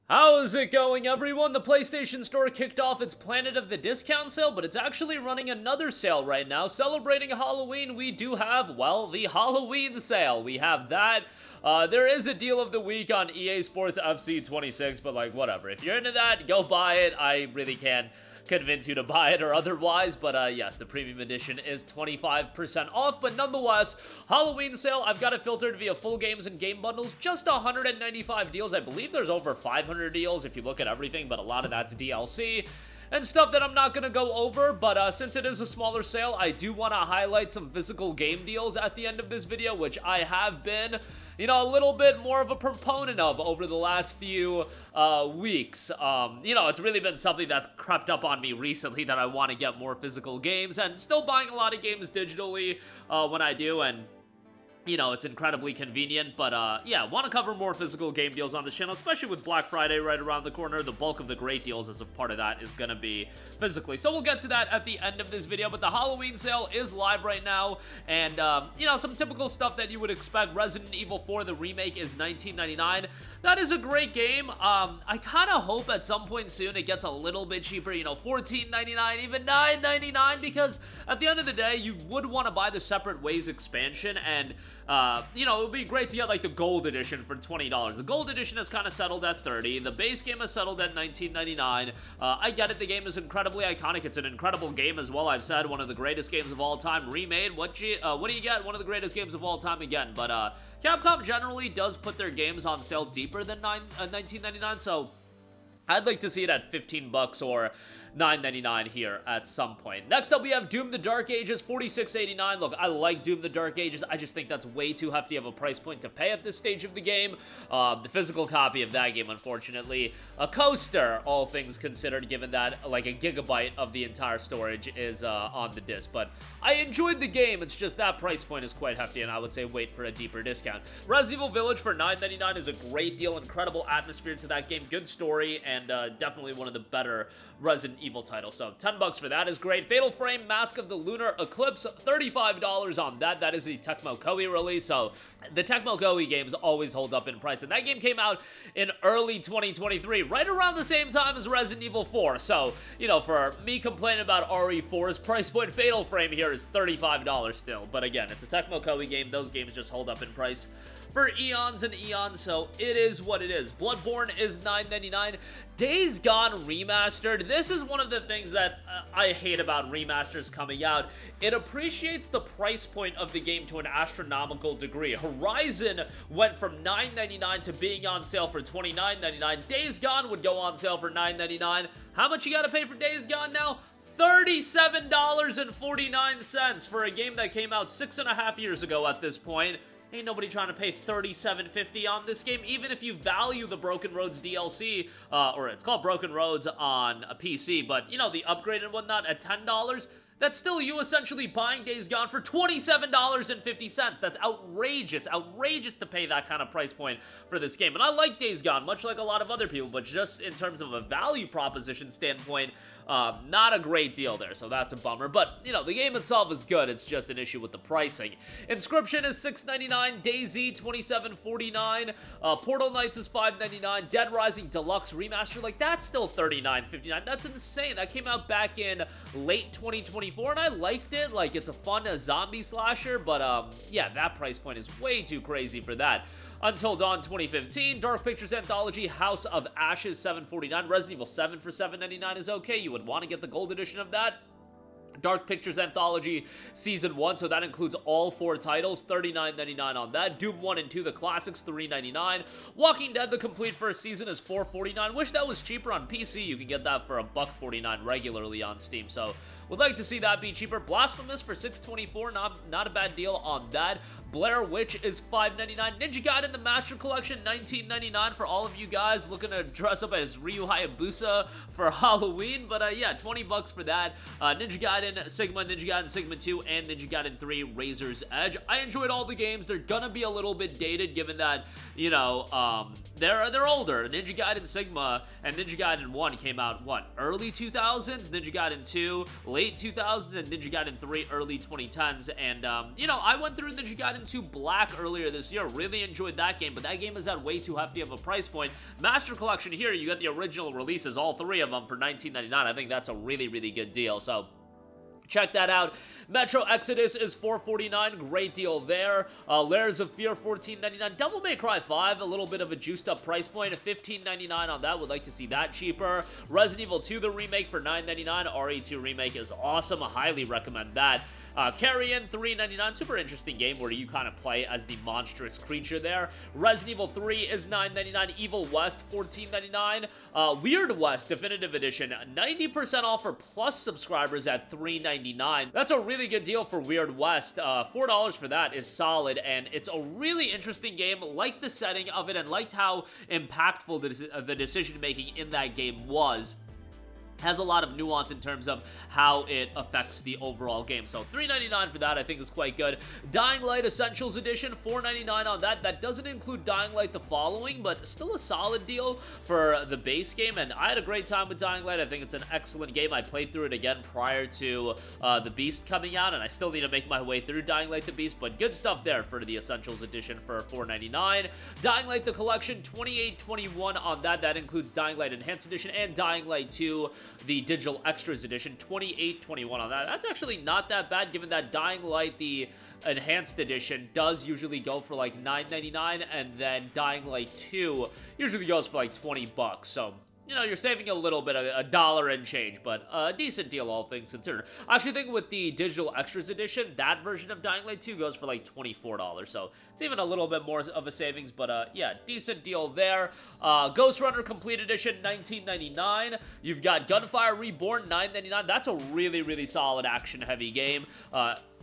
How's it going, everyone? The PlayStation Store kicked off its Planet of the Discount sale, but it's actually running another sale right now. Celebrating Halloween, we do have, well, the Halloween sale. We have that. There is a deal of the week on EA Sports FC 26, but like, whatever. If you're into that, go buy it. I really can't convince you to buy it or otherwise, but yes, the premium edition is 25% off, but nonetheless, Halloween sale, I've got it filtered via full games and game bundles, just 195 deals. I believe there's over 500 deals if you look at everything, but a lot of that's DLC and stuff that I'm not going to go over, but since it is a smaller sale, I do want to highlight some physical game deals at the end of this video, which I have been, you know, a little bit more of a proponent of over the last few weeks. You know, it's really been something that's crept up on me recently that I want to get more physical games, and still buying a lot of games digitally when I do, and you know, it's incredibly convenient, but yeah, want to cover more physical game deals on this channel, especially with Black Friday right around the corner. The bulk of the great deals as a part of that is going to be physically, so we'll get to that at the end of this video. But the Halloween sale is live right now, and you know, some typical stuff that you would expect. Resident Evil 4, the remake, is $19.99. That is a great game. I kind of hope at some point soon it gets a little bit cheaper, you know, $14.99, even $9.99, because at the end of the day, you would want to buy the Separate Ways expansion, and you know, it would be great to get like the gold edition for $20. The gold edition has kind of settled at $30. The base game has settled at $19.99. I get it, the game is incredibly iconic. It's an incredible game as well. I've said one of the greatest games of all time remade. What do you get? One of the greatest games of all time again. But Capcom generally does put their games on sale deeper than $19.99, so I'd like to see it at $15 or $9.99 here at some point. Next up, we have Doom the Dark Ages, $46.89. Look, I like Doom the Dark Ages. I just think that's way too hefty of a price point to pay at this stage of the game. The physical copy of that game, unfortunately, a coaster, all things considered, given that like a gigabyte of the entire storage is on the disc. But I enjoyed the game. It's just that price point is quite hefty, and I would say wait for a deeper discount. Resident Evil Village for $9.99 is a great deal. Incredible atmosphere to that game. Good story, and definitely one of the better Resident Evil title. So $10 for that is great. Fatal Frame Mask of the Lunar Eclipse, $35 on that. That is a Tecmo Koei release, so the Tecmo Koei games always hold up in price, and that game came out in early 2023, right around the same time as Resident Evil 4. So, you know, for me complaining about RE4's price point, Fatal Frame here is $35 still. But again, it's a Tecmo Koei game. Those games just hold up in price for eons and eons, so it is what it is. Bloodborne is $9.99. Days Gone Remastered. This is one of the things that I hate about remasters coming out. It appreciates the price point of the game to an astronomical degree. Horizon went from $9.99 to being on sale for $29.99. Days Gone would go on sale for $9.99. How much you gotta pay for Days Gone now? $37.49 for a game that came out 6.5 years ago at this point. Ain't nobody trying to pay $37.50 on this game, even if you value the Broken Roads DLC, or it's called Broken Roads on a PC, but, you know, the upgrade and whatnot at $10, that's still you essentially buying Days Gone for $27.50. That's outrageous, outrageous to pay that kind of price point for this game. And I like Days Gone, much like a lot of other people, but just in terms of a value proposition standpoint, not a great deal there, so that's a bummer. But, you know, the game itself is good. It's just an issue with the pricing. Inscription is $6.99. DayZ, $27.49. Portal Knights is $5.99. Dead Rising Deluxe Remaster, like, that's still $39.59. That's insane. That came out back in late 2024, and I liked it. Like, it's a fun zombie slasher, but, yeah, that price point is way too crazy for that. Until Dawn 2015, Dark Pictures Anthology, House of Ashes, $7.49. Resident Evil 7 for $7.99 is okay. You would want to get the gold edition of that. Dark Pictures Anthology Season 1, so that includes all 4 titles, $39.99 on that. Doom 1 and 2, the classics, $3.99. Walking Dead, the complete first season, is $4.49. Wish that was cheaper on PC. You can get that for $1.49 regularly on Steam, so would like to see that be cheaper. Blasphemous for $6.24, not a bad deal on that. Blair Witch is $5.99. Ninja Gaiden The Master Collection, $19.99 for all of you guys looking to dress up as Ryu Hayabusa for Halloween. But yeah, $20 for that. Ninja Gaiden Sigma, Ninja Gaiden Sigma 2, and Ninja Gaiden 3 Razor's Edge. I enjoyed all the games. They're gonna be a little bit dated given that, you know, they're older. Ninja Gaiden Sigma and Ninja Gaiden 1 came out, what, early 2000s? Ninja Gaiden 2, late 2000s and Ninja Gaiden 3 early 2010s. And, you know, I went through Ninja Gaiden 2 Black earlier this year. Really enjoyed that game, but that game is at way too hefty of a price point. Master Collection here, you get the original releases, all 3 of them for $19.99. I think that's a really, really good deal. So check that out. Metro Exodus is $4.49, great deal there. Layers of Fear, $14.99. Devil May Cry 5, a little bit of a juiced up price point, $15.99 on that. Would like to see that cheaper. Resident Evil 2, the remake, for $9.99. RE2 remake is awesome. I highly recommend that. Carrion, $3.99. Super interesting game where you kind of play as the monstrous creature there. Resident Evil 3 is $9.99. Evil West, $14.99. Weird West Definitive Edition, 90% off for Plus subscribers at $3.99. That's a really good deal for Weird West. $4 for that is solid, and it's a really interesting game. Liked the setting of it and liked how impactful the decision-making in that game was. Has a lot of nuance in terms of how it affects the overall game. So $3.99 for that I think is quite good. Dying Light Essentials Edition, $4.99 on that. That doesn't include Dying Light the Following, but still a solid deal for the base game, and I had a great time with Dying Light. I think it's an excellent game. I played through it again prior to The Beast coming out, and I still need to make my way through Dying Light the Beast, but good stuff there for the Essentials Edition for $4.99. Dying Light the Collection, $28.21 on that. That includes Dying Light Enhanced Edition and Dying Light 2, the Digital Extras Edition, $28.21 on that. That's actually not that bad, given that Dying Light, the Enhanced Edition, does usually go for like $9.99, and then Dying Light 2 usually goes for like $20. So, you know, you're saving a little bit, a dollar and change, but a decent deal, all things considered. I actually think with the Digital Extras Edition, that version of Dying Light 2 goes for like $24, so it's even a little bit more of a savings, but yeah, decent deal there. Ghost Runner Complete Edition, $19.99. You've got Gunfire Reborn, $9.99. That's a really, really solid action-heavy game.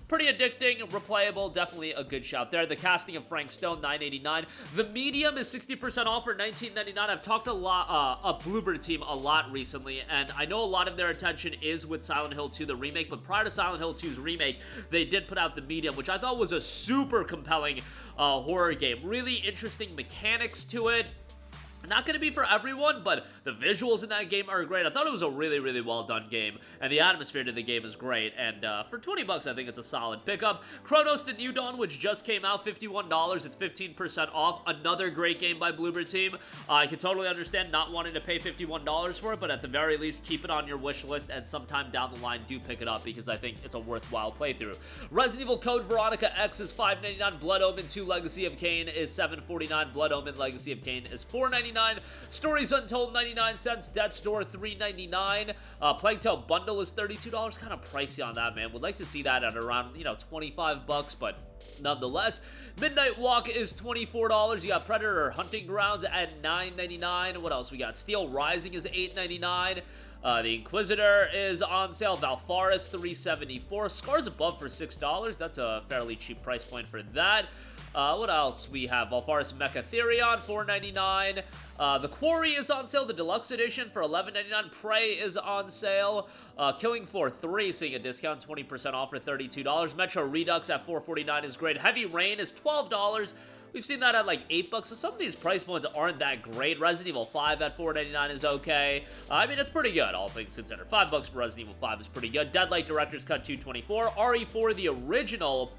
Pretty addicting, replayable, definitely a good shout there. The Casting of Frank Stone, $9.89. The Medium is 60% off for $19.99. I've talked a lot, Bluebird Team a lot recently, and I know a lot of their attention is with Silent Hill 2, the remake, but prior to Silent Hill 2's remake, they did put out The Medium, which I thought was a super compelling horror game. Really interesting mechanics to it. Not going to be for everyone, but the visuals in that game are great. I thought it was a really, really well done game, and the atmosphere to the game is great, and for $20, I think it's a solid pickup. Chronos The New Dawn, which just came out, $51. It's 15% off. Another great game by Bluebird Team. I can totally understand not wanting to pay $51 for it, but at the very least, keep it on your wish list, and sometime down the line, do pick it up, because I think it's a worthwhile playthrough. Resident Evil Code Veronica X is $5.99. Blood Omen 2 Legacy of Kain is $7.49. Blood Omen Legacy of Kain is $4.99. Stories Untold, 99 cents. Death's Door, $3.99. Plague Tale Bundle is $32. Kind of pricey on that, man. Would like to see that at around, you know, $25, but nonetheless. Midnight Walk is $24. You got Predator Hunting Grounds at $9.99. What else we got? Steel Rising is $8.99. The Inquisitor is on sale. Valfaris, $3.74. Scars Above for $6. That's a fairly cheap price point for that. What else? We have Valfaris Mechatherion, $4.99. The Quarry is on sale, the Deluxe Edition, for $11.99. Prey is on sale. Killing Floor 3 seeing a discount, 20% off for $32. Metro Redux at $4.49 is great. Heavy Rain is $12. We've seen that at like $8, so some of these price points aren't that great. Resident Evil 5 at $4.99 is okay. I mean, it's pretty good, all things considered. $5 for Resident Evil 5 is pretty good. Deadlight Director's Cut, $2.24. RE4, the original,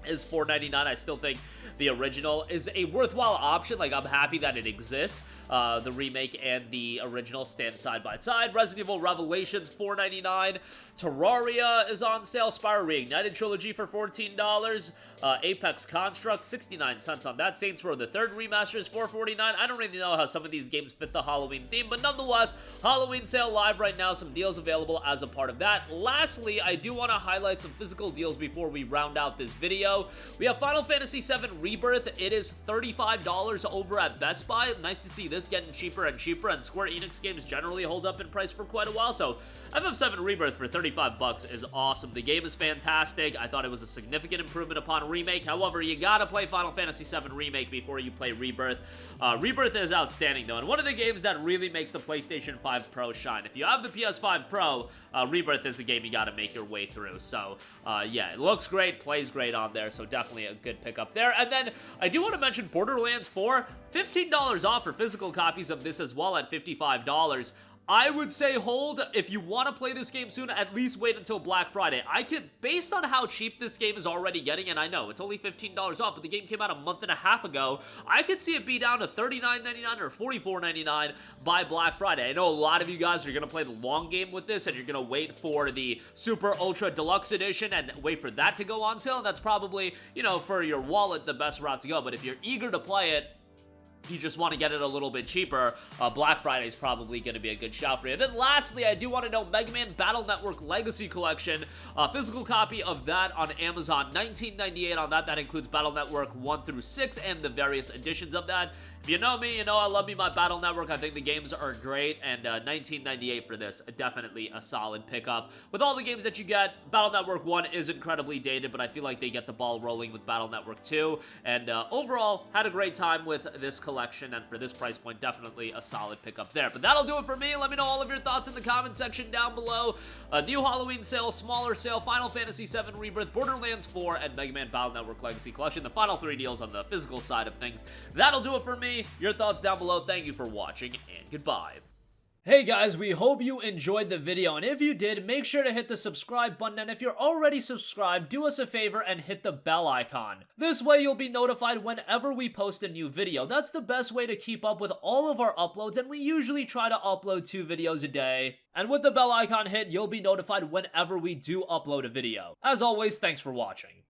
is $4.99. I still think the original is a worthwhile option. Like, I'm happy that it exists. The remake and the original stand side by side. Resident Evil Revelations, $4.99. Terraria is on sale. Spyro Reignited Trilogy for $14. Apex Construct, 69 cents on that. Saints Row the Third Remaster is $4.49. I don't really know how some of these games fit the Halloween theme, but nonetheless, Halloween sale live right now. Some deals available as a part of that. Lastly, I do want to highlight some physical deals before we round out this video. We have Final Fantasy VII Rebirth. It is $35 over at Best Buy. Nice to see this getting cheaper and cheaper, and Square Enix games generally hold up in price for quite a while, so FF7 Rebirth for $35 is awesome. The game is fantastic. I thought it was a significant improvement upon Remake. However, you gotta play Final Fantasy VII Remake before you play Rebirth. Rebirth is outstanding, though, and one of the games that really makes the PlayStation 5 Pro shine. If you have the PS5 Pro, Rebirth is a game you gotta make your way through. So, yeah, it looks great, plays great on there, so definitely a good pickup there. And then, I do want to mention Borderlands 4, $15 off for physical copies of this as well at $55. I would say hold. If you want to play this game soon, at least wait until Black Friday. I could, based on how cheap this game is already getting, and I know it's only $15 off, but the game came out a month and a half ago, I could see it be down to $39.99 or $44.99 by Black Friday. I know a lot of you guys are going to play the long game with this, and you're going to wait for the Super Ultra Deluxe Edition and wait for that to go on sale. That's probably, you know, for your wallet, the best route to go. But if you're eager to play it, you just want to get it a little bit cheaper, Black Friday is probably going to be a good shout for you. And then lastly, I do want to know Mega Man Battle Network Legacy Collection, physical copy of that on Amazon, $19.98 on that. That includes Battle Network 1 through 6 and the various editions of that. If you know me, you know I love me my Battle Network. I think the games are great, and $19.98 for this, definitely a solid pickup. With all the games that you get, Battle Network 1 is incredibly dated, but I feel like they get the ball rolling with Battle Network 2, and overall, had a great time with this collection, and for this price point, definitely a solid pickup there. But that'll do it for me. Let me know all of your thoughts in the comment section down below. A new Halloween sale, smaller sale, Final Fantasy VII Rebirth, Borderlands 4, and Mega Man Battle Network Legacy Collection, the final 3 deals on the physical side of things. That'll do it for me. Your thoughts down below. Thank you for watching, and goodbye. Hey guys, we hope you enjoyed the video, and if you did, make sure to hit the subscribe button, and if you're already subscribed, do us a favor and hit the bell icon. This way you'll be notified whenever we post a new video. That's the best way to keep up with all of our uploads, and we usually try to upload 2 videos a day. And with the bell icon hit, you'll be notified whenever we do upload a video. As always, thanks for watching.